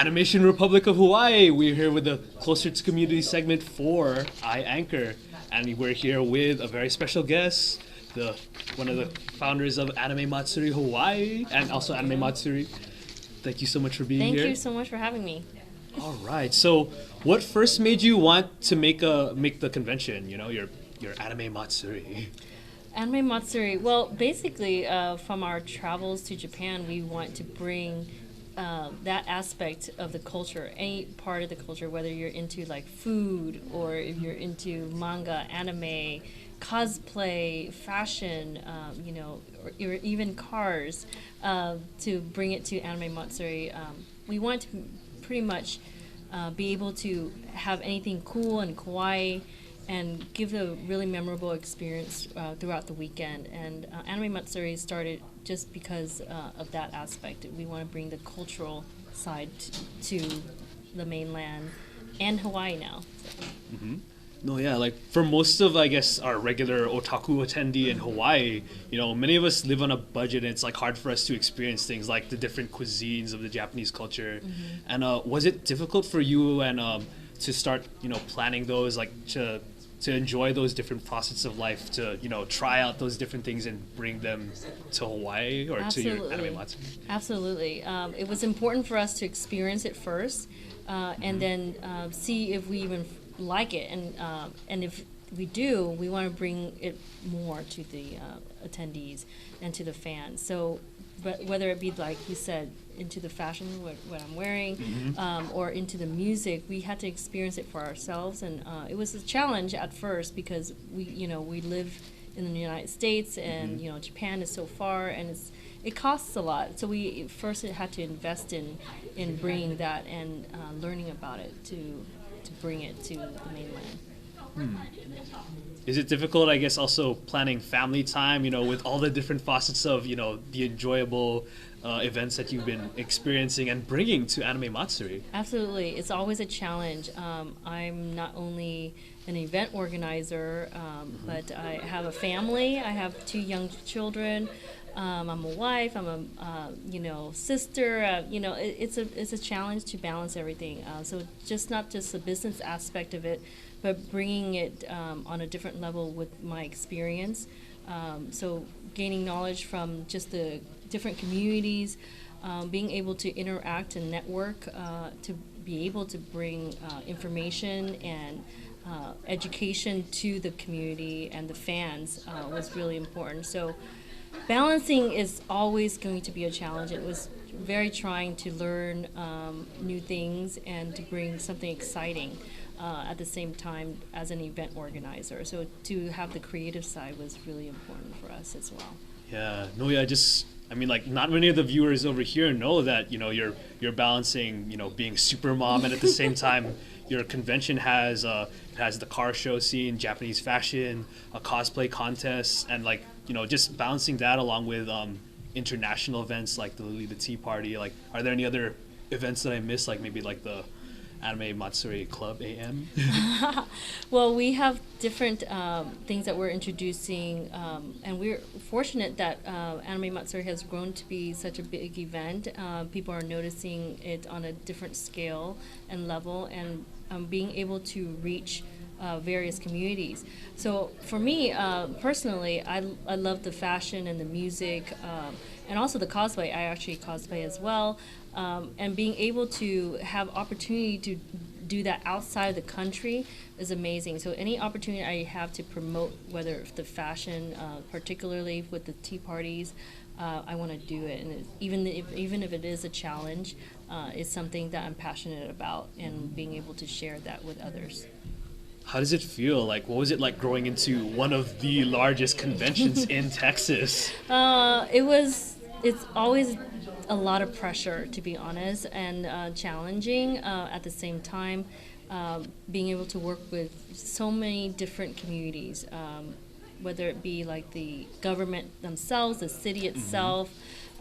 Animation Republic of Hawaii. We're here with the Closer to Community segment for I Anchor. And we're here with a very special guest, one of the founders of Anime Matsuri Hawaii and also Anime Matsuri. Thank you so much for being here. Thank you so much for having me. All right. So, what first made you want to make the convention? You know, your Anime Matsuri. Anime Matsuri. Well, basically, from our travels to Japan, we want to bring that aspect of the culture, any part of the culture, whether you're into like food or if you're into manga, anime, cosplay, fashion, or even cars, to bring it to Anime Matsuri. We want to pretty much be able to have anything cool and kawaii and give a really memorable experience throughout the weekend. And Anime Matsuri started just because of that aspect. We want to bring the cultural side to the mainland and Hawaii now. Mm-hmm. No, yeah, like for most of, I guess, our regular otaku attendee in Hawaii, you know, many of us live on a budget and it's like hard for us to experience things like the different cuisines of the Japanese culture. Mm-hmm. And was it difficult for you and to start, planning those, like to enjoy those different facets of life, to, try out those different things and bring them to Hawaii or Absolutely. To your Anime Matsuri? Absolutely. It was important for us to experience it first and then see if we even like it. And if we do, we want to bring it more to the attendees and to the fans. So but whether it be, like you said, into the fashion, what I'm wearing, mm-hmm. Or into the music, we had to experience it for ourselves, and it was a challenge at first because we live in the United States, and mm-hmm. Japan is so far, and it costs a lot. So we first had to invest in bringing that and learning about it to bring it to the mainland. Is it difficult, I guess, also planning family time, with all the different facets of, the enjoyable events that you've been experiencing and bringing to Anime Matsuri? Absolutely. It's always a challenge. I'm not only an event organizer, but I have a family. I have 2 young children. I'm a wife. I'm a sister. It's a challenge to balance everything. So not just the business aspect of it, but bringing it on a different level with my experience. So gaining knowledge from just the different communities, being able to interact and network, to be able to bring information and education to the community and the fans was really important. So balancing is always going to be a challenge. It was very trying to learn new things and to bring something exciting at the same time as an event organizer. So to have the creative side was really important for us as well. Yeah, no, yeah, not many of the viewers over here know that, you're balancing, being super mom, and at the same time, your convention has the car show scene, Japanese fashion, a cosplay contest, and just balancing that along with international events like the Leigh the Tea Party. Like, are there any other events that I missed, like maybe like the Anime Matsuri Club AM? Well, we have different things that we're introducing, and we're fortunate that Anime Matsuri has grown to be such a big event. People are noticing it on a different scale and level, and being able to reach various communities. So for me, personally, I love the fashion and the music, and also the cosplay. I actually cosplay as well. And being able to have opportunity to do that outside of the country is amazing. So any opportunity I have to promote, whether it's the fashion, particularly with the tea parties, I want to do it. And even if it is a challenge, it's something that I'm passionate about, and being able to share that with others. How does it feel? Like, what was it like growing into one of the largest conventions in Texas? It's always a lot of pressure, to be honest, and challenging at the same time. Being able to work with so many different communities, whether it be like the government themselves, the city itself,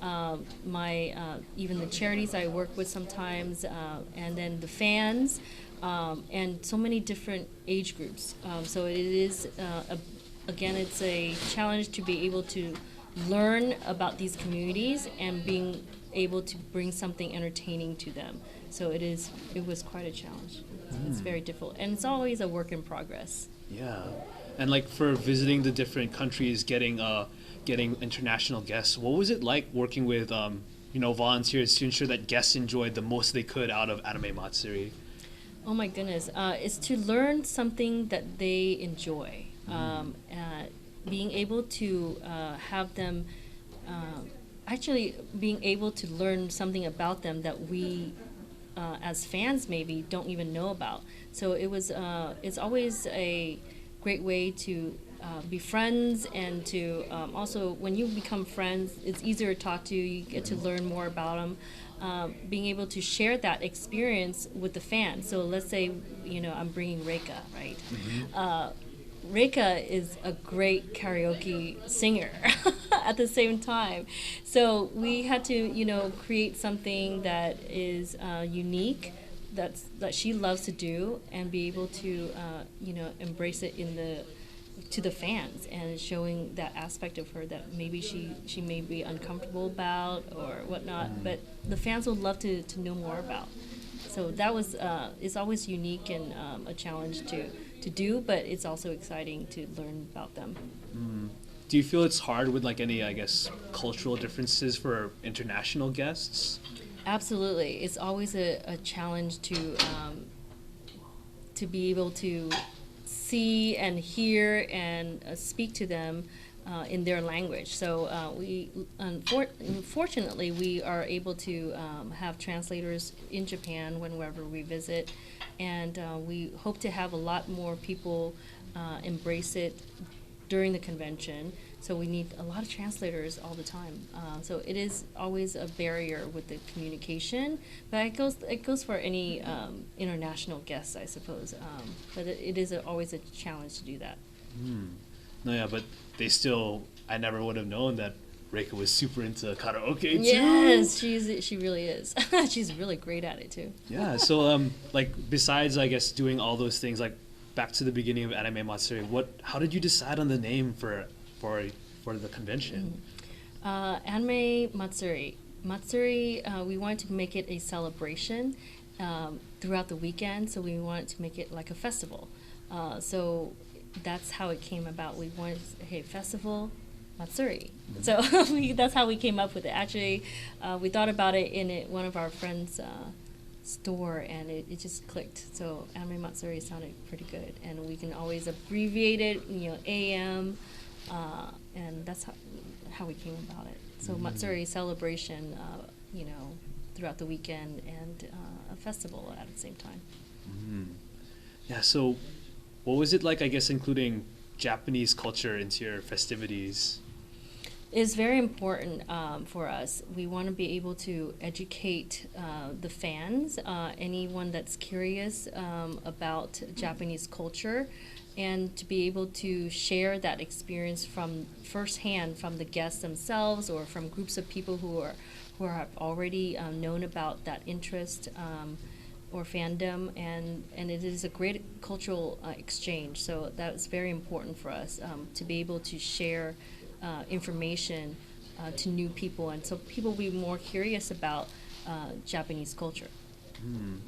even the charities I work with sometimes, and then the fans, and so many different age groups. So it is, again, it's a challenge to be able to learn about these communities and being able to bring something entertaining to them. So it was quite a challenge. It's very difficult, and it's always a work in progress. Yeah, and like for visiting the different countries, getting international guests, what was it like working with volunteers to ensure that guests enjoyed the most they could out of Anime Matsuri? Oh my goodness, it's to learn something that they enjoy. Being able to have them, actually being able to learn something about them that we, as fans, maybe don't even know about. So it's always a great way to be friends, and to also, when you become friends, it's easier to talk to. You get to learn more about them. Being able to share that experience with the fans. So let's say, I'm bringing Reika, right? Reika is a great karaoke singer at the same time. So we had to, create something that is unique, that she loves to do, and be able to, embrace it to the fans, and showing that aspect of her that maybe she may be uncomfortable about or whatnot, but the fans would love to know more about. So that was it's always unique and a challenge to do, but it's also exciting to learn about them. Do you feel it's hard with like any, I guess, cultural differences for international guests? Absolutely, it's always a challenge to be able to see and hear and speak to them in their language. So unfortunately, we are able to have translators in Japan whenever we visit, and we hope to have a lot more people embrace it during the convention. So we need a lot of translators all the time. So it is always a barrier with the communication, but it goes for any international guests, I suppose. But it is always a challenge to do that. No, yeah, but I never would have known that Reika was super into karaoke too. Yes, she really is. She's really great at it too. Yeah, so besides, I guess, doing all those things, like back to the beginning of Anime Matsuri, how did you decide on the name for the convention? Anime Matsuri. Matsuri, we wanted to make it a celebration throughout the weekend, so we wanted to make it like a festival. So that's how it came about. We wanted festival Matsuri. So that's how we came up with it. Actually, we thought about it in one of our friends' store, and it just clicked. So Anime Matsuri sounded pretty good, and we can always abbreviate it, AM, and that's how we came about it. So Matsuri, celebration, throughout the weekend, and a festival at the same time. Yeah, so what was it like, I guess, including Japanese culture into your festivities? It's very important for us. We want to be able to educate the fans, anyone that's curious about Japanese culture, and to be able to share that experience from firsthand from the guests themselves, or from groups of people who have already known about that interest or fandom, and it is a great cultural exchange. So that's very important for us, to be able to share information to new people, and so people will be more curious about Japanese culture.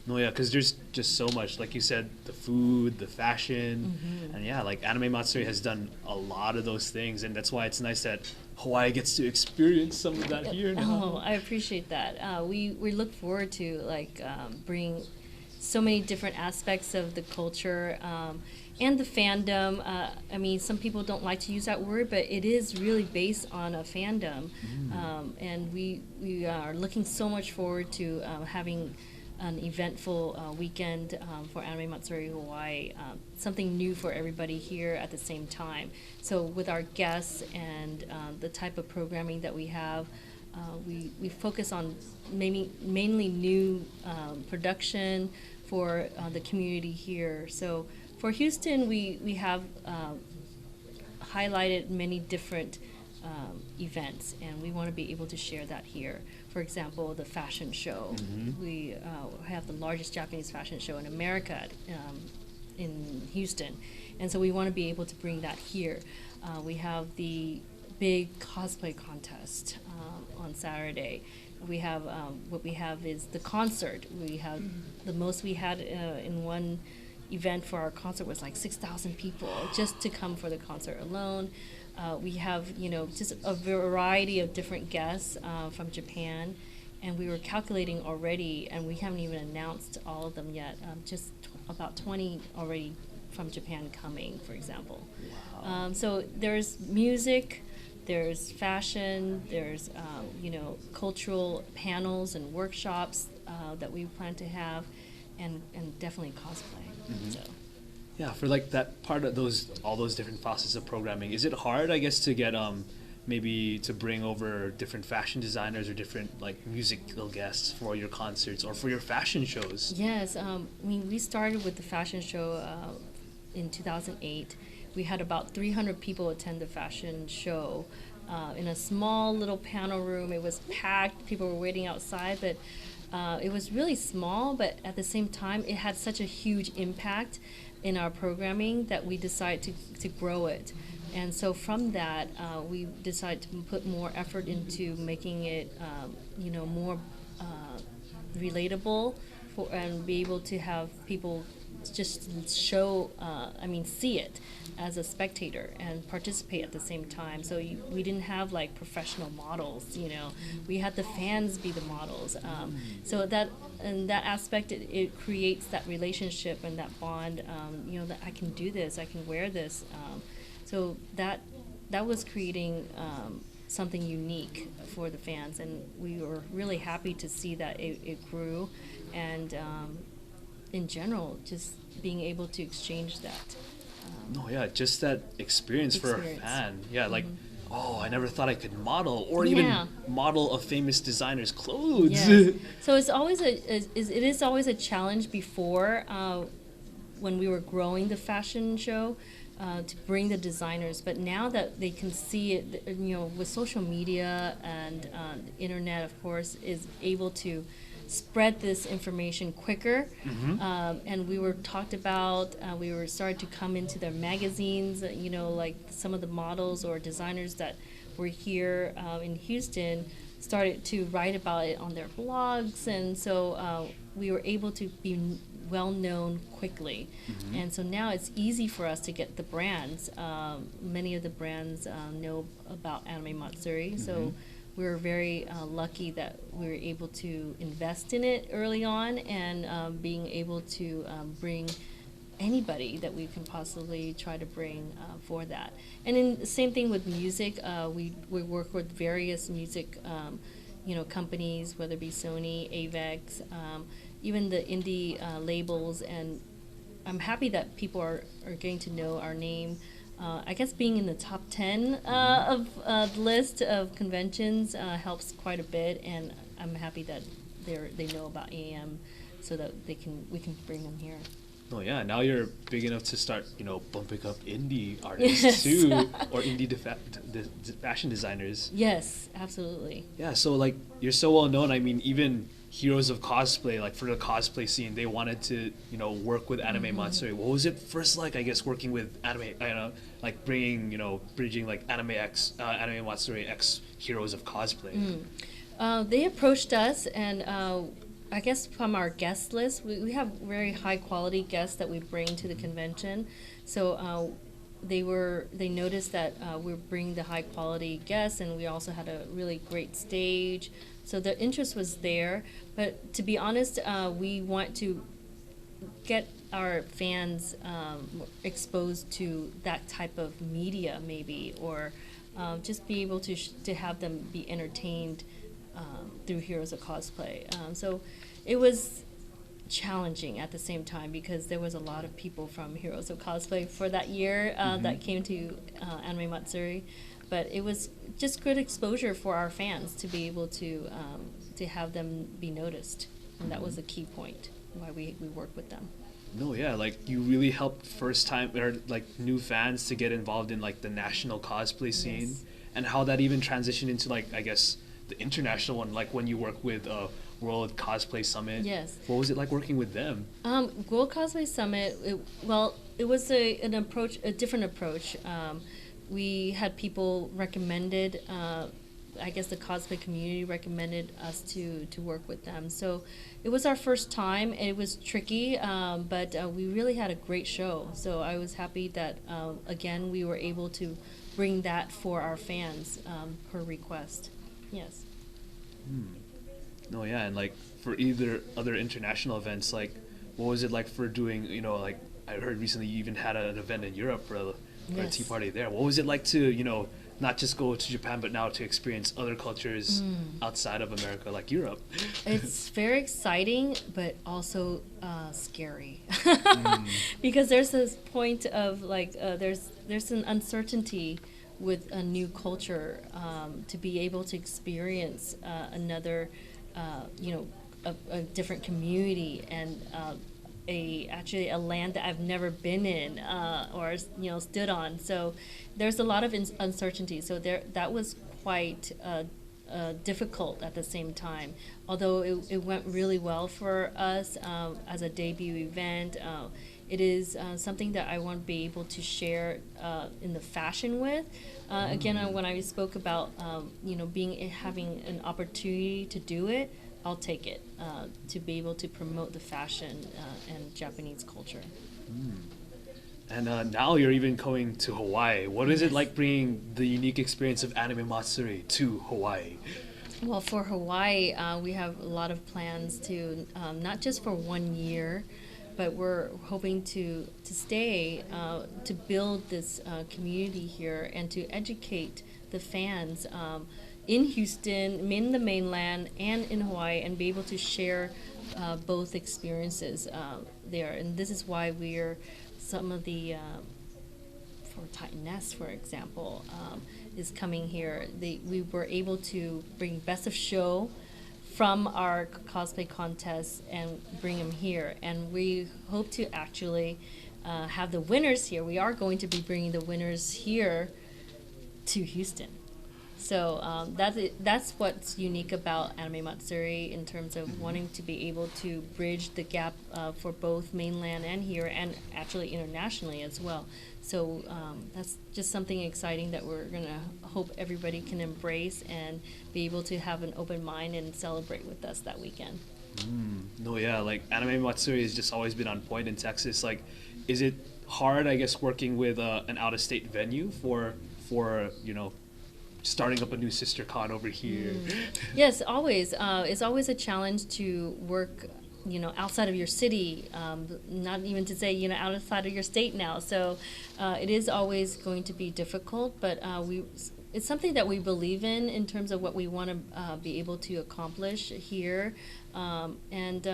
No, yeah, because there's just so much, like you said, the food, the fashion, and yeah, like Anime Matsuri has done a lot of those things, and that's why it's nice that Hawaii gets to experience some of that here now. Oh, I appreciate that. We look forward to bring so many different aspects of the culture and the fandom. I mean, some people don't like to use that word, but it is really based on a fandom, and we are looking so much forward to having an eventful weekend for Anime Matsuri Hawaii, something new for everybody here at the same time. So with our guests and the type of programming that we have, we focus on mainly new production for the community here. So for Houston, we have highlighted many different events, and we want to be able to share that here. For example, the fashion show. We have the largest Japanese fashion show in America in Houston, and so we want to be able to bring that here. We have the big cosplay contest on Saturday. we have what we have is the concert. We have the most we had in one event for our concert was like 6,000 people just to come for the concert alone. We have, just a variety of different guests from Japan, and we were calculating already, and we haven't even announced all of them yet. Just about 20 already from Japan coming, for example. Wow. So there's music, there's fashion, there's cultural panels and workshops that we plan to have, and definitely cosplay. Mm-hmm. So. Yeah, for like that part of all those different facets of programming, is it hard, I guess, to get maybe to bring over different fashion designers or different like musical guests for your concerts or for your fashion shows? Yes, we started with the fashion show in 2008. We had about 300 people attend the fashion show in a small little panel room. It was packed. People were waiting outside, but it was really small. But at the same time, it had such a huge impact in our programming that we decided to grow it. And so from that, we decided to put more effort into making it, more relatable and be able to have people just see it as a spectator and participate at the same time. So we didn't have like professional models, we had the fans be the models. So that in that aspect, it creates that relationship and that bond, that I can do this, I can wear this. So that was creating something unique for the fans, and we were really happy to see that it grew, and in general, just being able to exchange that. Just that experience for a fan. Yeah, like, oh, I never thought I could model or even model a famous designer's clothes. Yes. So it's always it is always a challenge before when we were growing the fashion show. To bring the designers, but now that they can see it, with social media and the internet, of course, is able to spread this information quicker. And we were talked about, we were started to come into their magazines, like some of the models or designers that were here in Houston started to write about it on their blogs, and so we were able to be well known quickly. And so now it's easy for us to get the brands. Many of the brands know about Anime Matsuri, so we're very lucky that we were able to invest in it early on, and being able to bring anybody that we can possibly try to bring for that. And in the same thing with music, we work with various music companies, whether it be Sony, Avex, even the indie labels, and I'm happy that people are getting to know our name. I guess being in the top 10 of the list of conventions helps quite a bit, and I'm happy that they know about AAM so that we can bring them here. Oh yeah, now you're big enough to start, bumping up indie artists too, or indie fashion designers. Yes, absolutely. Yeah, so like you're so well known. I mean, even Heroes of Cosplay, like for the cosplay scene, they wanted to, work with Anime Matsuri. What was it first like, I guess, working with anime, like bridging like Anime Matsuri X Heroes of Cosplay? They approached us, and I guess from our guest list, we have very high quality guests that we bring to the convention. So they noticed that we're bringing the high quality guests, and we also had a really great stage. So the interest was there, but to be honest, we want to get our fans exposed to that type of media, maybe, or just be able to have them be entertained through Heroes of Cosplay. So it was challenging at the same time because there was a lot of people from Heroes of Cosplay for that year that came to Anime Matsuri. But it was just good exposure for our fans to be able to have them be noticed, and that was a key point why we work with them. No, yeah, like you really helped first time or like new fans to get involved in like the national cosplay scene, and how that even transitioned into like, I guess, the international one, like when you work with World Cosplay Summit. Yes. What was it like working with them? World Cosplay Summit, it was a different approach. We had people recommended I guess the cosplay community recommended us to work with them. So it was our first time. It was tricky, but we really had a great show. So I was happy that, again, we were able to bring that for our fans per request. Yes. No, yeah, and like for either other international events, like what was it like for doing, like I heard recently you even had an event in Europe for a Yes. tea party there. What was it like to, not just go to Japan, but now to experience other cultures outside of America, like Europe? It's very exciting, but also scary, because there's this point of like there's an uncertainty with a new culture, to be able to experience another, a different community, and actually a land that I've never been in, or stood on. So there's a lot of uncertainty. So that was quite difficult at the same time. Although it went really well for us as a debut event. It is something that I want to be able to share in the fashion with. Again, when I spoke about having an opportunity to do it, I'll take it, to be able to promote the fashion and Japanese culture. And now you're even going to Hawaii. What is it like bringing the unique experience of Anime Matsuri to Hawaii? Well, for Hawaii, we have a lot of plans to, not just for 1 year, but we're hoping to stay, to build this community here and to educate the fans in Houston, in the mainland, and in Hawaii, and be able to share both experiences there. And this is why some of the, for Titaness, for example, is coming here. We were able to bring Best of Show from our cosplay contest and bring them here. And we hope to actually have the winners here. We are going to be bringing the winners here to Houston. So that's what's unique about Anime Matsuri in terms of wanting to be able to bridge the gap for both mainland and here, and actually internationally as well. So that's just something exciting that we're going to hope everybody can embrace and be able to have an open mind and celebrate with us that weekend. No, yeah, like Anime Matsuri has just always been on point in Texas. Like, is it hard, I guess, working with an out-of-state venue for starting up a new sister con over here? Yes, always. It's always a challenge to work, outside of your city, not even to say, outside of your state now. So it is always going to be difficult, but it's something that we believe in terms of what we want to be able to accomplish here. And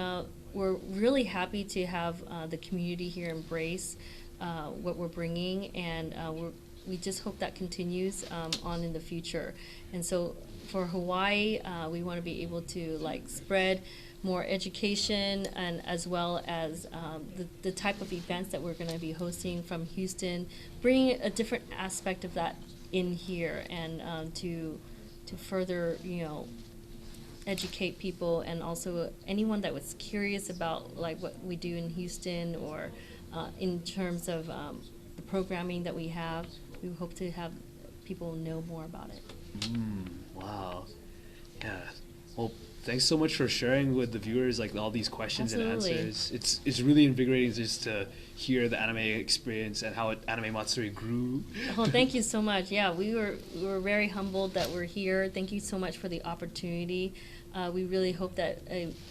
we're really happy to have the community here embrace what we're bringing, and we just hope that continues on in the future. And so for Hawaii, we want to be able to spread more education, and as well as the type of events that we're going to be hosting from Houston, bringing a different aspect of that in here, and to further educate people, and also anyone that was curious about what we do in Houston, or in terms of the programming that we have. We hope to have people know more about it. Wow. Yeah. Well, thanks so much for sharing with the viewers all these questions Absolutely. and answers. It's really invigorating just to hear the anime experience and how Anime Matsuri grew. Oh, thank you so much. Yeah, we were very humbled that we're here. Thank you so much for the opportunity. We really hope that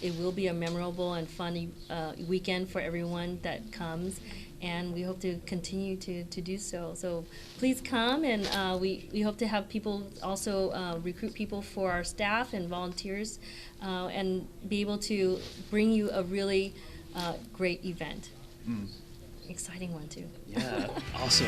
it will be a memorable and fun weekend for everyone that comes, and we hope to continue to do so. So please come, and we hope to have people also recruit people for our staff and volunteers, and be able to bring you a really great event. Exciting one too. Yeah, awesome.